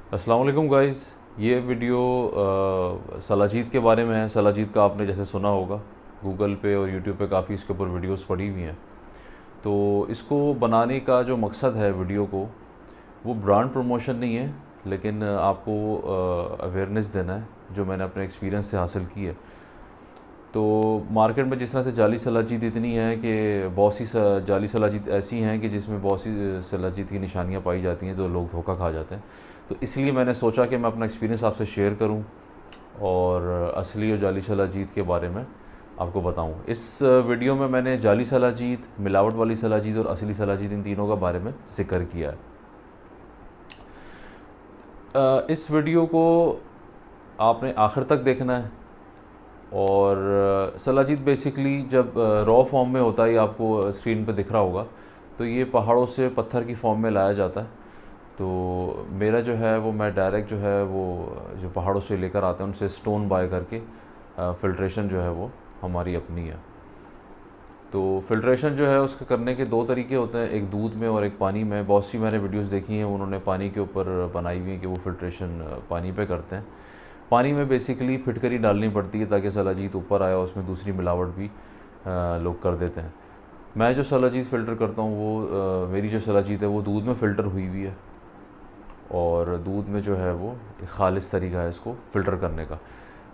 अस्सलाम वालेकुम गाइस। ये वीडियो सलाजीत के बारे में है। सलाजीत का आपने जैसे सुना होगा, गूगल पे और यूट्यूब पे काफ़ी इसके ऊपर वीडियोस पड़ी हुई हैं। तो इसको बनाने का जो मकसद है वीडियो को, वो ब्रांड प्रमोशन नहीं है, लेकिन आपको अवेयरनेस देना है जो मैंने अपने एक्सपीरियंस से हासिल की है। तो मार्केट में जिस तरह से जाली सलाजीत इतनी है कि बहुत सी जाली सलाजीत ऐसी हैं कि जिसमें बहुत सी सलाजीत की निशानियां पाई जाती हैं, तो लोग धोखा खा जाते हैं। तो इसलिए मैंने सोचा कि मैं अपना एक्सपीरियंस आपसे शेयर करूं और असली और जाली सलाजीत के बारे में आपको बताऊं। इस वीडियो में मैंने जाली सलाजीत, मिलावट वाली सलाजीत और असली सलाजीत, इन तीनों का बारे में जिक्र किया है। इस वीडियो को आपने आखिर तक देखना है। और सलाजीत बेसिकली जब रॉ फॉर्म में होता है, ये आपको स्क्रीन पे दिख रहा होगा, तो ये पहाड़ों से पत्थर की फॉर्म में लाया जाता है। तो मेरा जो है वो, मैं डायरेक्ट जो है वो जो पहाड़ों से लेकर आते हैं उनसे स्टोन बाय करके फ़िल्ट्रेशन जो है वो हमारी अपनी है। तो फ़िल्ट्रेशन जो है उसके करने के दो तरीके होते हैं, एक दूध में और एक पानी में। बहुत सी मैंने वीडियोस देखी हैं, उन्होंने पानी के ऊपर बनाई हुई है कि वो फ़िल्ट्रेशन पानी पे करते हैं। पानी में बेसिकली फिटकरी डालनी पड़ती है ताकि सलाजीत ऊपर आए, उसमें दूसरी मिलावट भी लोग कर देते हैं। मैं जो सलाजीत फ़िल्टर करता हूँ वो मेरी जो सलाजीत है वो दूध में फ़िल्टर हुई हुई है। और दूध में जो है वो एक खालिस तरीका है इसको फ़िल्टर करने का।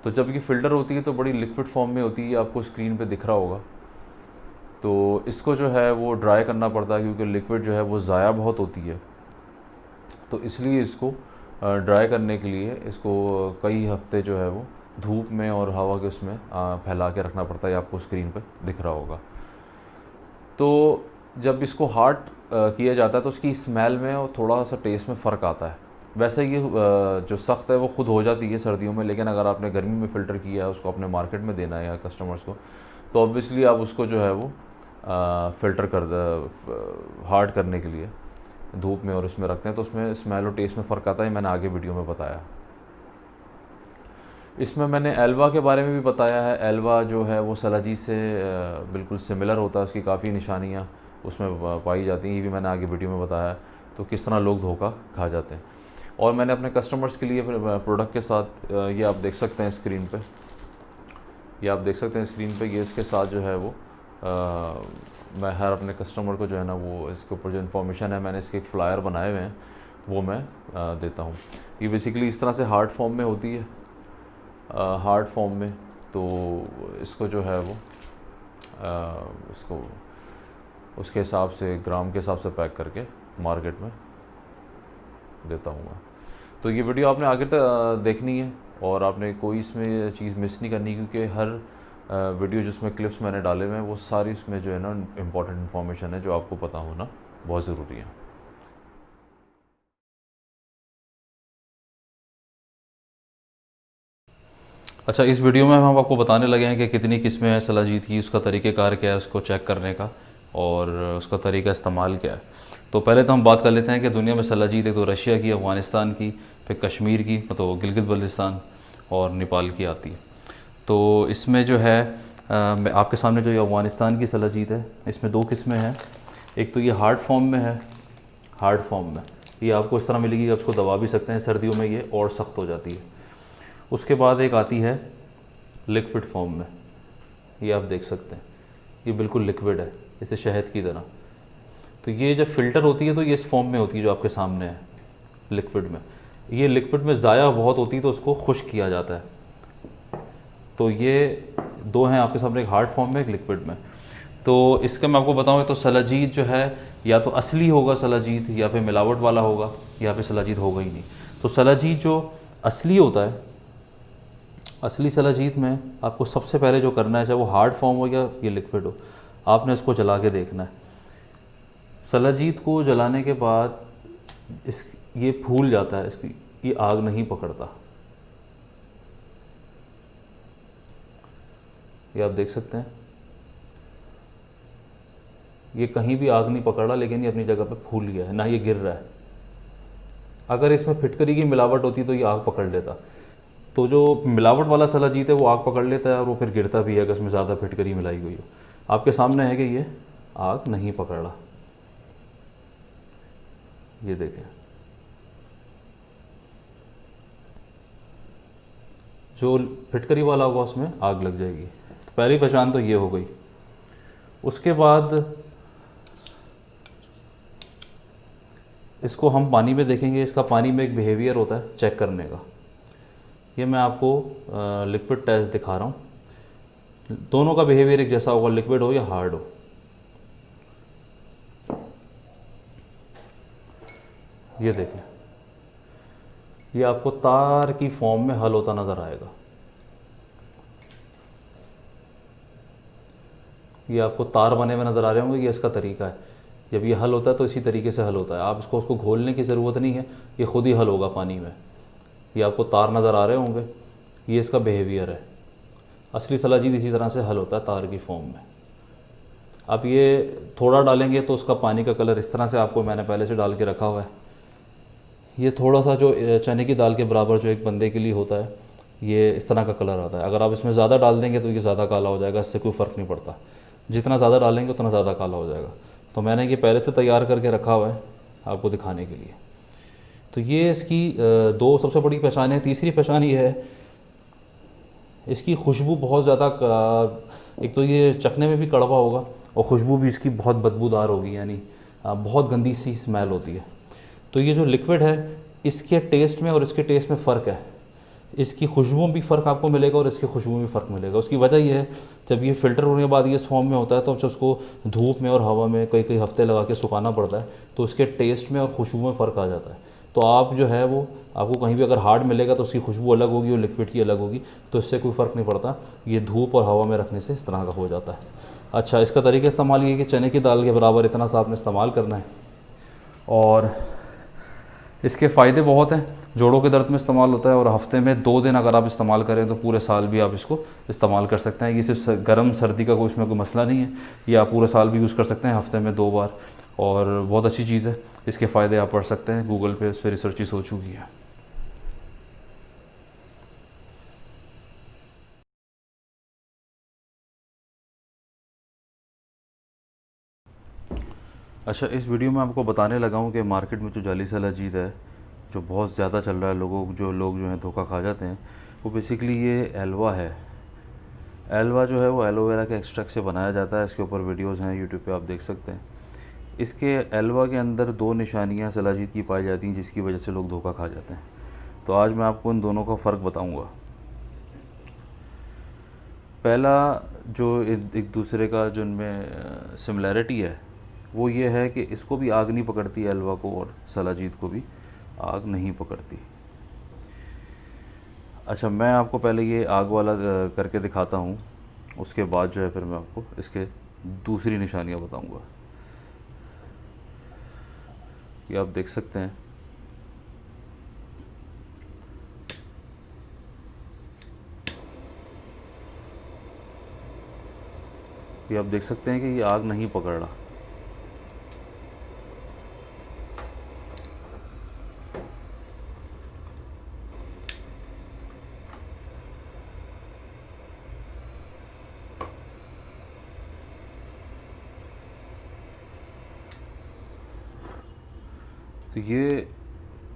तो जब ये फ़िल्टर होती है तो बड़ी लिक्विड फॉर्म में होती है, आपको स्क्रीन पे दिख रहा होगा। तो इसको जो है वो ड्राई करना पड़ता है, क्योंकि लिक्विड जो है वो ज़ाया बहुत होती है। तो इसलिए इसको ड्राई करने के लिए इसको कई हफ्ते जो है वो धूप में और हवा के उसमें फैला के रखना पड़ता है। आपको स्क्रीन पे दिख रहा होगा। तो जब इसको हार्ड किया जाता है तो उसकी स्मेल में और थोड़ा सा टेस्ट में फ़र्क आता है। वैसे ये जो सख्त है वो खुद हो जाती है सर्दियों में, लेकिन अगर आपने गर्मी में फ़िल्टर किया है, उसको अपने मार्केट में देना है या कस्टमर्स को, तो ऑब्वियसली आप उसको जो है वो फ़िल्टर कर हार्ड करने के लिए धूप में और उसमें रखते हैं, तो उसमें स्मेल और टेस्ट में फ़र्क आता है। मैंने आगे वीडियो में बताया। इसमें मैंने एल्वा के बारे में भी बताया है। एल्वा जो है वो सलाजी से बिल्कुल सिमिलर होता है, उसकी काफ़ी निशानियाँ उसमें पाई जाती हैं, ये भी मैंने आगे वीडियो में बताया है। तो किस तरह लोग धोखा खा जाते हैं। और मैंने अपने कस्टमर्स के लिए प्रोडक्ट के साथ ये आप देख सकते हैं स्क्रीन पे, ये आप देख सकते हैं स्क्रीन पे, ये इसके साथ जो है वो मैं हर अपने कस्टमर को जो है ना वो इसके ऊपर जो इन्फॉर्मेशन है, मैंने इसके एक फ़्लायर बनाए हुए हैं, वो मैं देता हूँ। ये बेसिकली इस तरह से हार्ड फॉर्म में होती है, हार्ड फॉर्म में। तो इसको जो है वो इसको उसके हिसाब से, ग्राम के हिसाब से पैक करके मार्केट में देता हूँ मैं। तो ये वीडियो आपने आगे तक देखनी है और आपने कोई इसमें चीज़ मिस नहीं करनी, क्योंकि हर वीडियो जिसमें क्लिप्स मैंने डाले हुए हैं वो सारी इसमें जो है ना इम्पॉर्टेंट इन्फॉर्मेशन है जो आपको पता होना बहुत ज़रूरी है। अच्छा, इस वीडियो में हम आपको बताने लगे हैं कि कितनी किस्में हैं सलाजीत की, उसका तरीक़ेकार क्या है उसको चेक करने का, और उसका तरीका इस्तेमाल क्या है। तो पहले तो हम बात कर लेते हैं कि दुनिया में सलाजीत, एक तो रशिया की, अफ़गानिस्तान की, फिर कश्मीर की, तो गिलगित बल्तिस्तान और नेपाल की आती है। तो इसमें जो है मैं आपके सामने जो ये अफ़गानिस्तान की सलाजीत है, इसमें दो किस्में हैं। एक तो ये हार्ड फॉर्म में है, हार्ड फॉर्म में ये आपको इस तरह मिलेगी कि आप इसको दबा भी सकते हैं, सर्दियों में ये और सख्त हो जाती है। उसके बाद एक आती है लिक्विड फॉर्म में, ये आप देख सकते हैं, ये बिल्कुल लिक्विड है, जैसे शहद की तरह। तो ये जब फ़िल्टर होती है तो ये इस फॉर्म में होती है जो आपके सामने है, लिक्विड में। ये लिक्विड में ज़ाया बहुत होती है तो उसको खुश्क किया जाता है। तो ये दो हैं आपके सामने, एक हार्ड फॉर्म में, एक लिक्विड में। तो इसका मैं आपको बताऊँ तो सलाजीत जो है या तो असली होगा सलाजीत, या फिर मिलावट वाला होगा, या फिर सलाजीत होगा ही नहीं। तो सलाजीत जो असली होता है, असली सलाजीत में आपको सबसे पहले जो करना है, चाहे वो हार्ड फॉर्म हो या ये लिक्विड हो, आपने इसको जला के देखना है। सलाजीत को जलाने के बाद इस ये फूल जाता है, इसकी ये आग नहीं पकड़ता। ये आप देख सकते हैं, ये कहीं भी आग नहीं पकड़ रहा, लेकिन ये अपनी जगह पे फूल गया है, ना ये गिर रहा है। अगर इसमें फिटकरी की मिलावट होती तो ये आग पकड़ लेता। तो जो मिलावट वाला सलाजीत है वो आग पकड़ लेता है और वो फिर गिरता भी है अगर उसमें ज़्यादा फिटकरी मिलाई हुई हो। आपके सामने है कि ये आग नहीं पकड़ रहा, ये देखें। जो फिटकरी वाला होगा उसमें आग लग जाएगी। तो पहली पहचान तो ये हो गई। उसके बाद इसको हम पानी में देखेंगे। इसका पानी में एक बिहेवियर होता है चेक करने का। ये मैं आपको लिक्विड टेस्ट दिखा रहा हूँ। दोनों का बिहेवियर एक जैसा होगा, लिक्विड हो या हार्ड हो। ये देखें, ये आपको तार की फॉर्म में हल होता नज़र आएगा। ये आपको तार बने हुए नज़र आ रहे होंगे। ये इसका तरीका है। जब ये हल होता है तो इसी तरीके से हल होता है। आप उसको घोलने की ज़रूरत नहीं है, ये खुद ही हल होगा पानी में। ये आपको तार नज़र आ रहे होंगे। ये इसका बिहेवियर है। असली सलाजीत इसी तरह से हल होता है तार की फॉर्म में। आप ये थोड़ा डालेंगे तो उसका पानी का कलर इस तरह से आपको मैंने पहले से डाल के रखा हुआ है। ये थोड़ा सा जो चने की दाल के बराबर जो एक बंदे के लिए होता है, ये इस तरह का कलर आता है। अगर आप इसमें ज़्यादा डाल देंगे तो ये ज़्यादा काला हो जाएगा। इससे कोई फ़र्क नहीं पड़ता। जितना ज़्यादा डालेंगे उतना ज़्यादा काला हो जाएगा। तो मैंने ये पहले से तैयार करके रखा हुआ है आपको दिखाने के लिए। तो ये इसकी दो सबसे बड़ी पहचान है। तीसरी पहचान ये है, इसकी खुशबू बहुत ज़्यादा एक तो ये चखने में भी कड़वा होगा और ख़ुशबू भी इसकी बहुत बदबूदार होगी, यानी बहुत गंदी सी स्मेल होती है। तो ये जो लिक्विड है, इसके टेस्ट में और इसके टेस्ट में फ़र्क है। इसकी खुशबू में भी फ़र्क आपको मिलेगा और इसकी खुशबू में भी फ़र्क मिलेगा। उसकी वजह यह है, जब ये फ़िल्टर होने के बाद ये इस फॉर्म में होता है तो जब उसको धूप में और हवा में कई कई हफ्ते लगा के सुखाना पड़ता है, तो उसके टेस्ट में और खुशबू में फ़र्क आ जाता है। तो आप जो है वो आपको कहीं भी अगर हार्ड मिलेगा तो उसकी खुशबू अलग होगी और लिक्विड की अलग होगी। तो इससे कोई फ़र्क नहीं पड़ता। ये धूप और हवा में रखने से इस तरह का हो जाता है। अच्छा, इसका तरीका इस्तेमाल ये कि चने की दाल के बराबर इतना सा आपने इस्तेमाल करना है। और इसके फ़ायदे बहुत हैं। जोड़ों के दर्द में इस्तेमाल होता है और हफ्ते में 2 दिन अगर आप इस्तेमाल करें तो पूरे साल भी आप इसको इस्तेमाल कर सकते हैं। ये सिर्फ गर्म सर्दी का कोई इसमें कोई मसला नहीं है। ये आप पूरे साल भी यूज़ कर सकते हैं, हफ्ते में 2 बार। और बहुत अच्छी चीज़ है। इसके फ़ायदे आप पढ़ सकते हैं, गूगल पे इस पर रिसर्च हो चुकी है। अच्छा, इस वीडियो में आपको बताने लगा हूँ कि मार्केट में जो जाली सलाजीत है, जो बहुत ज़्यादा चल रहा है, लोग जो हैं धोखा खा जाते हैं, वो बेसिकली ये एलवा है। एलवा जो है वो एलोवेरा के एक्सट्रैक्ट से बनाया जाता है। इसके ऊपर वीडियोस हैं यूट्यूब पे, आप देख सकते हैं। इसके एलवा के अंदर 2 निशानियाँ सलाजीत की पाई जाती हैं जिसकी वजह से लोग धोखा खा जाते हैं। तो आज मैं आपको इन दोनों का फ़र्क बताऊँगा। पहला जो एक दूसरे का जो इनमें सिमिलैरिटी है वो ये है कि इसको भी आग नहीं पकड़ती, एलवा को, और सलाजीत को भी आग नहीं पकड़ती। अच्छा, मैं आपको पहले ये आग वाला करके दिखाता हूँ। उसके बाद जो है फिर मैं आपको इसके दूसरी निशानियाँ बताऊँगा। ये आप देख सकते हैं। ये आप देख सकते हैं कि ये आग नहीं पकड़ रहा। तो ये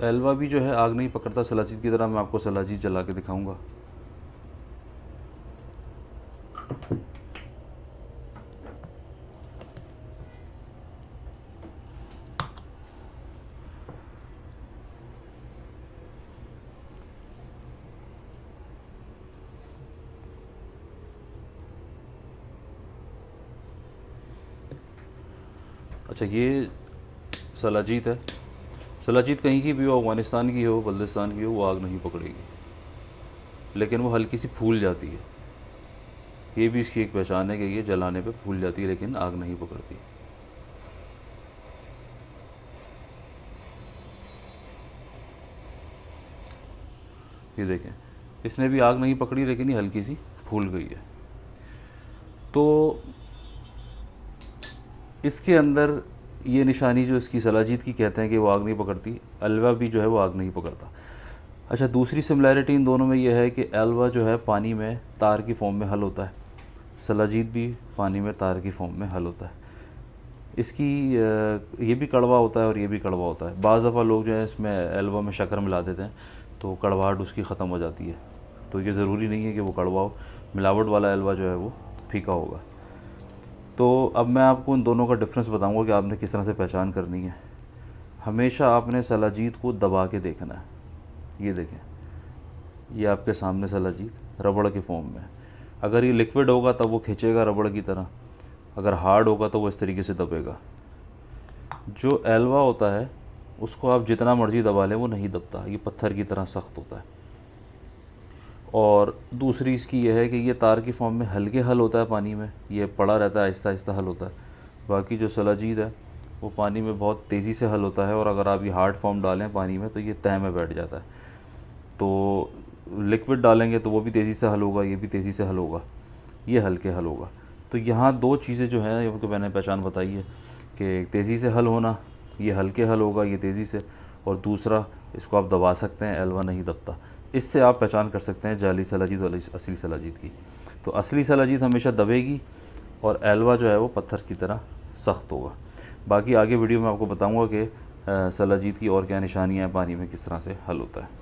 एलवा भी जो है आग नहीं पकड़ता सलाजीत की तरह। मैं आपको सलाजीत जला के दिखाऊंगा। अच्छा, ये सलाजीत है। सलाजीत कहीं की भी हो, अफ़गानिस्तान की हो, बल्दिस्तान की हो, वो आग नहीं पकड़ेगी, लेकिन वो हल्की सी फूल जाती है। ये भी इसकी एक पहचान है कि ये जलाने पे फूल जाती है लेकिन आग नहीं पकड़ती। ये देखें, इसने भी आग नहीं पकड़ी लेकिन ये हल्की सी फूल गई है। तो इसके अंदर ये निशानी जो इसकी सलाजीत की कहते हैं कि वो आग नहीं पकड़ती, एलवा भी जो है वो आग नहीं पकड़ता। अच्छा, दूसरी सिमिलैरिटी इन दोनों में ये है कि एलवा जो है पानी में तार की फॉर्म में हल होता है, सलाजीत भी पानी में तार की फॉर्म में हल होता है। इसकी ये भी कड़वा होता है और ये भी कड़वा होता है। बाज़ दफ़ा लोग जो है इसमें एलवा में शक्कर मिला देते हैं तो कड़वाहट उसकी ख़त्म हो जाती है। तो ये ज़रूरी नहीं है कि वो कड़वा हो, मिलावट वाला हलवा जो है वो फीका होगा। तो अब मैं आपको इन दोनों का डिफरेंस बताऊंगा कि आपने किस तरह से पहचान करनी है। हमेशा आपने सलाजीत को दबा के देखना है। ये देखें, ये आपके सामने सलाजीत रबड़ के फॉर्म में है। अगर ये लिक्विड होगा तब वो खींचेगा रबड़ की तरह, अगर हार्ड होगा तो वो इस तरीके से दबेगा। जो हलवा होता है उसको आप जितना मर्ज़ी दबा लें वो नहीं दबता, ये पत्थर की तरह सख्त होता है। और दूसरी इसकी यह है कि ये तार की फॉर्म में हल्के हल होता है पानी में, ये पड़ा रहता है, आहिस्ता आहिस्ता हल होता है। बाकी जो सलाजीत है वो पानी में बहुत तेज़ी से हल होता है, और अगर आप ये हार्ड फॉर्म डालें पानी में तो ये तह में बैठ जाता है। तो लिक्विड डालेंगे तो वो भी तेज़ी से हल होगा, ये भी तेज़ी से हल होगा, ये हल्के हल होगा। तो यहाँ दो चीज़ें जो हैं ये मैंने पहचान बताई है कि तेज़ी से हल होना, ये हल्के हल होगा, ये तेज़ी से, और दूसरा इसको आप दबा सकते हैं, हलवा नहीं दबता। इससे आप पहचान कर सकते हैं जाली सलाजीत और असली सलाजीत की। तो असली सलाजीत हमेशा दबेगी और हलवा जो है वो पत्थर की तरह सख्त होगा। बाकी आगे वीडियो में आपको बताऊंगा कि सलाजीत की और क्या निशानियाँ हैं, पानी में किस तरह से हल होता है।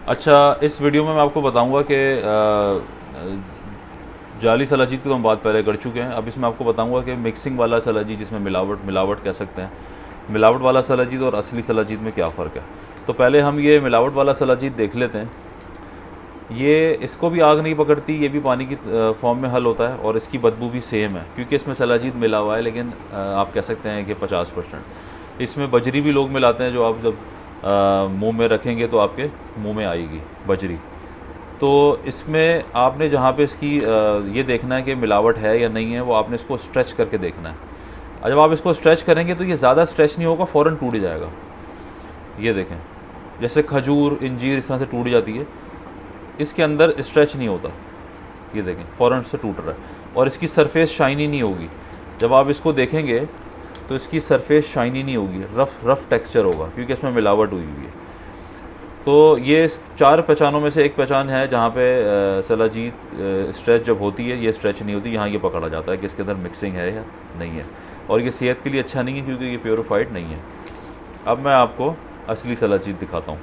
अच्छा, इस वीडियो में मैं आपको बताऊंगा कि जाली सलाजीत की तो हम बात पहले कर चुके हैं। अब इसमें आपको बताऊंगा कि मिक्सिंग वाला सलाजीत, जिसमें मिलावट कह सकते हैं, मिलावट वाला सलाजीत और असली सलाजीत में क्या फ़र्क है। तो पहले हम ये मिलावट वाला सलाजीत देख लेते हैं। ये इसको भी आग नहीं पकड़ती, ये भी पानी की फॉर्म में हल होता है, और इसकी बदबू भी सेम है क्योंकि इसमें सलाजीत मिला हुआ है, लेकिन आप कह सकते हैं कि 50%। इसमें बजरी भी लोग मिलाते हैं, जो आप जब मुंह में रखेंगे तो आपके मुंह में आएगी बजरी। तो इसमें आपने जहाँ पे इसकी ये देखना है कि मिलावट है या नहीं है, वो आपने इसको स्ट्रेच करके देखना है। और जब आप इसको स्ट्रेच करेंगे तो ये ज़्यादा स्ट्रेच नहीं होगा, फ़ौरन टूट जाएगा। ये देखें, जैसे खजूर, इंजीर इस तरह से टूट जाती है, इसके अंदर स्ट्रेच नहीं होता। ये देखें, फ़ौरन से टूट रहा है, और इसकी सरफेस शाइनी नहीं होगी। जब आप इसको देखेंगे तो इसकी सरफेस शाइनी नहीं होगी, रफ़ टेक्सचर होगा, क्योंकि इसमें मिलावट हुई हुई है। तो ये 4 पहचानों में से एक पहचान है जहाँ पे सलाजीत स्ट्रेच जब होती है, ये स्ट्रेच नहीं होती। यहाँ ये पकड़ा जाता है कि इसके अंदर मिक्सिंग है या नहीं है, और ये सेहत के लिए अच्छा नहीं है क्योंकि ये प्योरीफाइड नहीं है। अब मैं आपको असली सलाजीत दिखाता हूँ।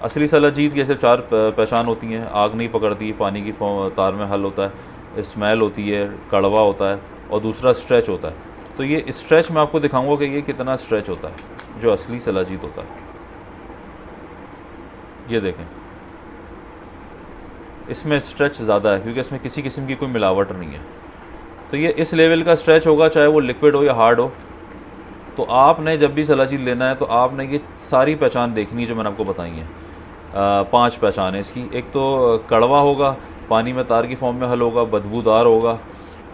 असली सलाजीत ये सिर्फ 4 पहचान होती हैं। आग नहीं पकड़ती, पानी की तार में हल होता है, स्मेल होती है, कड़वा होता है, और दूसरा स्ट्रेच होता है। तो ये स्ट्रेच मैं आपको दिखाऊंगा कि ये कितना स्ट्रेच होता है जो असली सलाजीत होता है। ये देखें, इसमें स्ट्रेच ज़्यादा है क्योंकि इसमें किसी किस्म की कोई मिलावट नहीं है। तो ये इस लेवल का स्ट्रेच होगा, चाहे वो लिक्विड हो या हार्ड हो। तो आपने जब भी सलाजीत लेना है तो आपने ये सारी पहचान देखनी है जो मैंने आपको बताई हैं। 5 पहचान है इसकी। एक तो कड़वा होगा, पानी में तार की फॉर्म में हल होगा, बदबूदार होगा,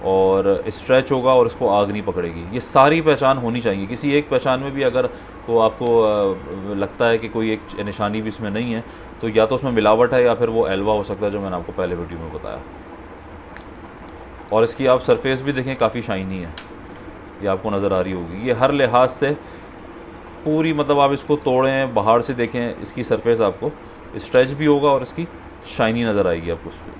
और स्ट्रेच होगा, और इसको आग नहीं पकड़ेगी। ये सारी पहचान होनी चाहिए। किसी एक पहचान में भी अगर तो आपको लगता है कि कोई एक निशानी भी इसमें नहीं है, तो या तो उसमें मिलावट है या फिर वो हलवा हो सकता है, जो मैंने आपको पहले वीडियो में बताया। और इसकी आप सरफेस भी देखें, काफ़ी शाइनी है, ये आपको नज़र आ रही होगी। ये हर लिहाज से पूरी, मतलब आप इसको तोड़ें, बाहर से देखें, इसकी सरफेस आपको स्ट्रेच भी होगा और इसकी शाइनी नज़र आएगी आपको।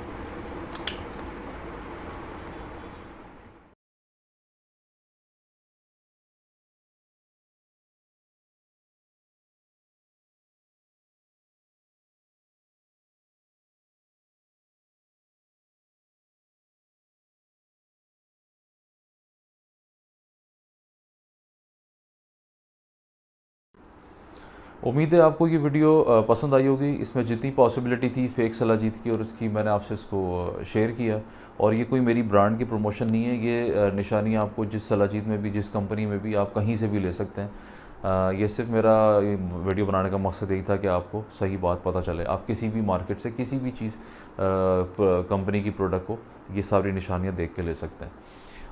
उम्मीद है आपको ये वीडियो पसंद आई होगी। इसमें जितनी पॉसिबिलिटी थी फ़ेक सलाजीत की और उसकी, मैंने आपसे इसको शेयर किया। और ये कोई मेरी ब्रांड की प्रमोशन नहीं है। ये निशानियाँ आपको जिस सलाजीत में भी, जिस कंपनी में भी, आप कहीं से भी ले सकते हैं। ये सिर्फ मेरा वीडियो बनाने का मकसद यही था कि आपको सही बात पता चले। आप किसी भी मार्केट से किसी भी चीज़ कंपनी की प्रोडक्ट को ये सारी निशानियाँ देख के ले सकते हैं।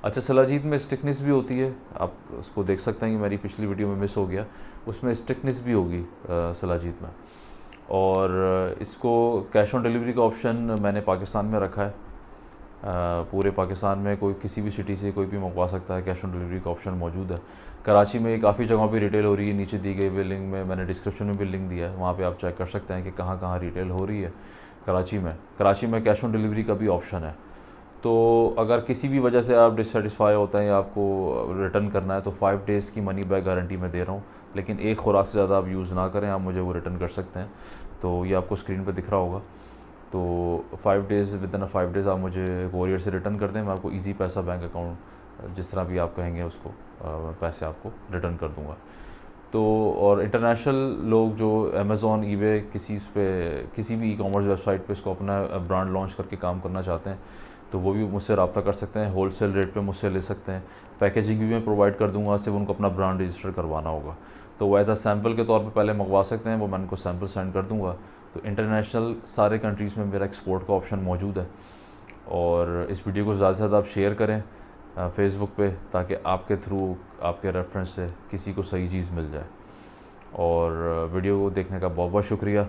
अच्छा, सलाजीत में स्टिकनेस भी होती है, आप उसको देख सकते हैं कि मेरी पिछली वीडियो में मिस हो गया, उसमें स्टिकनेस भी होगी सलाजीत में। और इसको कैश ऑन डिलीवरी का ऑप्शन मैंने पाकिस्तान में रखा है। पूरे पाकिस्तान में कोई किसी भी सिटी से कोई भी मंगवा सकता है, कैश ऑन डिलीवरी का ऑप्शन मौजूद है। कराची में काफ़ी जगहों पे रिटेल हो रही है, नीचे दी गई लिंक में, मैंने डिस्क्रिप्शन में भी लिंक दिया है, वहाँ पे आप चेक कर सकते हैं कि कहाँ कहाँ रिटेल हो रही है। कराची में कैश ऑन डिलीवरी का भी ऑप्शन है। तो अगर किसी भी वजह से आप डिससेटिस्फाई होते हैं या आपको रिटर्न करना है तो 5 डेज़ की मनी बैक गारंटी मैं दे रहा हूँ, लेकिन एक खुराक से ज़्यादा आप यूज़ ना करें, आप मुझे वो रिटर्न कर सकते हैं। तो ये आपको स्क्रीन पे दिख रहा होगा। तो 5 डेज़, विद इन 5 डेज़ आप मुझे कोरियर से रिटर्न कर दें, मैं आपको ईज़ी पैसा बैंक अकाउंट जिस तरह भी आप कहेंगे उसको पैसे आपको रिटर्न कर दूँगा। तो और इंटरनेशनल लोग जो अमेज़ॉन, ईबे, किसी भी ई-कॉमर्स वेबसाइट पे इसको अपना ब्रांड लॉन्च करके काम करना चाहते हैं तो वो भी मुझसे रब्ता कर सकते हैं, होलसेल रेट पे मुझसे ले सकते हैं। पैकेजिंग भी मैं प्रोवाइड कर दूंगा, सिर्फ उनको अपना ब्रांड रजिस्टर करवाना होगा। तो वो एज अ सैम्पल के तौर पे पहले मंगवा सकते हैं, वो मैं उनको सैम्पल सेंड कर दूंगा। तो इंटरनेशनल सारे कंट्रीज़ में मेरा एक्सपोर्ट का ऑप्शन मौजूद है। और इस वीडियो को ज़्यादा से ज़्यादा आप शेयर करें फेसबुक पे, ताकि आपके थ्रू, आपके रेफरेंस से किसी को सही चीज़ मिल जाए। और वीडियो को देखने का बहुत बहुत शुक्रिया।